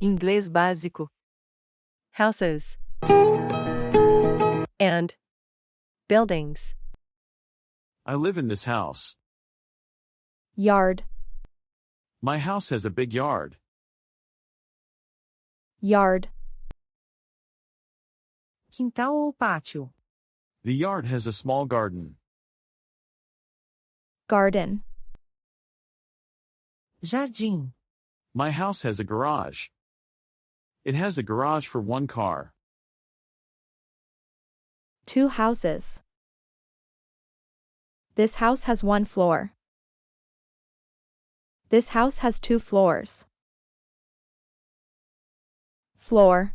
Inglês básico. Houses and buildings. I live in this house. Yard. My house has a big yard. Yard. Quintal ou pátio? The yard has a small garden. Garden. Jardim. My house has a garage. It has a garage for one car. Two houses. This house has one floor. This house has two floors. Floor.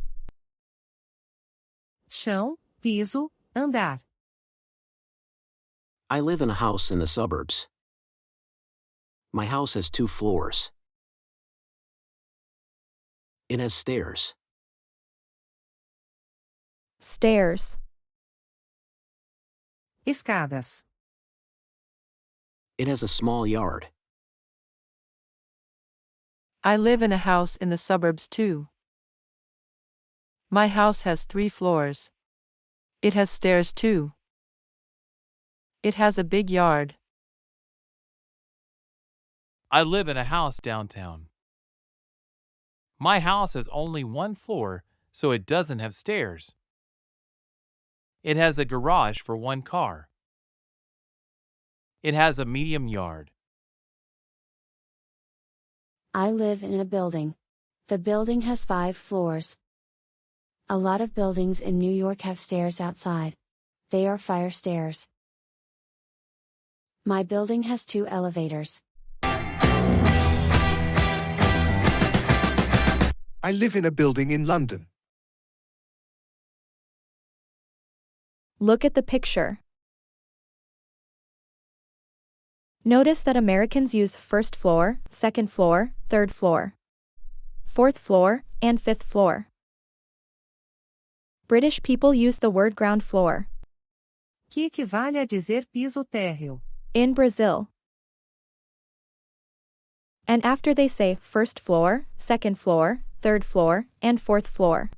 Chão, piso, andar. I live in a house in the suburbs. My house has 2 floors. It has stairs. Stairs. Escadas. It has a small yard. I live in a house in the suburbs too. My house has 3 floors. It has stairs too. It has a big yard. I live in a house downtown. My house has only 1 floor, so it doesn't have stairs. It has a garage for 1 car. It has a medium yard. I live in a building. The building has 5 floors. A lot of buildings in New York have stairs outside. They are firestairs. My building has 2 elevators. I live in a building in London. Look at the picture. Notice that Americans use first floor, second floor, third floor, fourth floor, and fifth floor. British people use the word ground floor. Que equivale a dizer piso térreo. In Brazil. And after they say first floor, second floor, third floor, and fourth floor.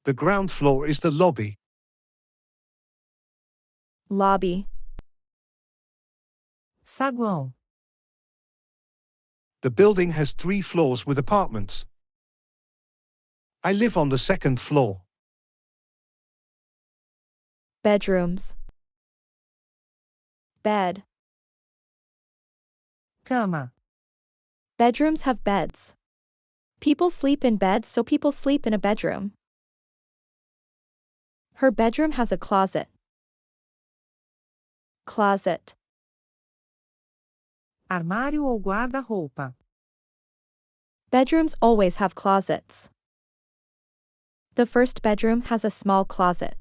The ground floor is the lobby. Lobby. Saguão. The building has 3 floors with apartments. I live on the 2nd floor. Bedrooms. Bed. Cama. Bedrooms have beds. People sleep in beds, so people sleep in a bedroom. Her bedroom has a closet. Closet. Armário ou guarda-roupa. Bedrooms always have closets. The first bedroom has a small closet.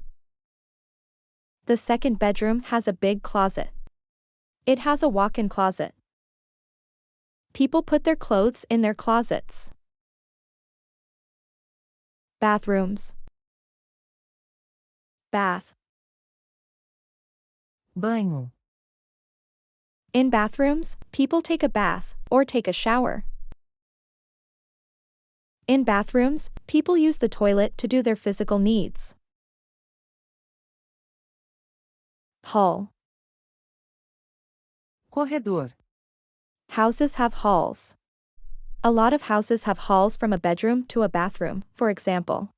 The second bedroom has a big closet. It has a walk-in closet. People put their clothes in their closets. Bathrooms. Bath. Banho. In bathrooms, people take a bath, or take a shower. In bathrooms, people use the toilet to do their physical needs. Hall. Corredor. Houses have halls. A lot of houses have halls from a bedroom to a bathroom, for example.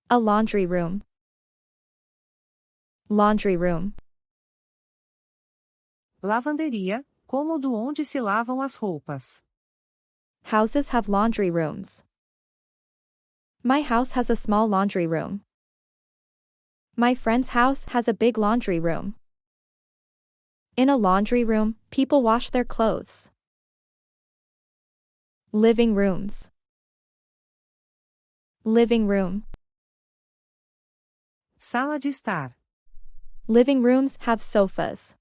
A laundry room. Laundry room. Lavanderia, cômodo onde se lavam as roupas. Houses have laundry rooms. My house has a small laundry room. My friend's house has a big laundry room. In a laundry room, people wash their clothes. Living rooms. Living room. Sala de estar. Living rooms have sofas.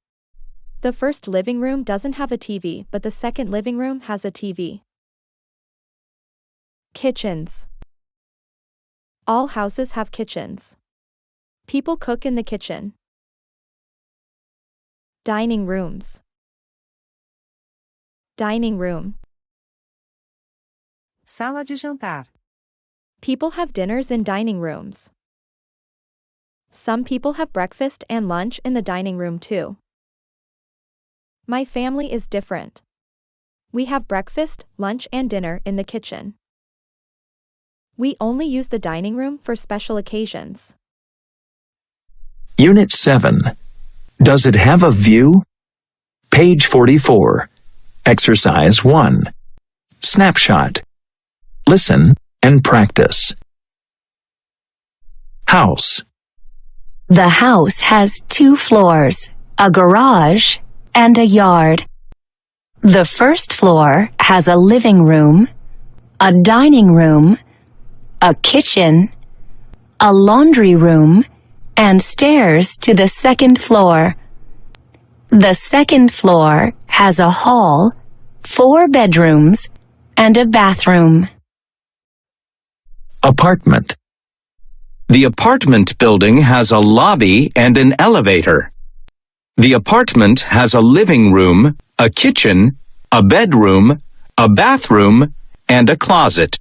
The first living room doesn't have a TV, but the second living room has a TV. Kitchens. All houses have kitchens. People cook in the kitchen. Dining rooms. Dining room. Sala de jantar. People have dinners in dining rooms. Some people have breakfast and lunch in the dining room too. My family is different. We have breakfast, lunch and dinner in the kitchen. We only use the dining room for special occasions. Unit 7. Does it have a view? Page 44. Exercise 1. Snapshot. Listen and practice. House. The house has 2 floors, a garage, and a yard. The first floor has a living room, a dining room, a kitchen, a laundry room, and stairs to the second floor. The second floor has a hall, 4 bedrooms, and a bathroom. Apartment. The apartment building has a lobby and an elevator. The apartment has a living room, a kitchen, a bedroom, a bathroom, and a closet.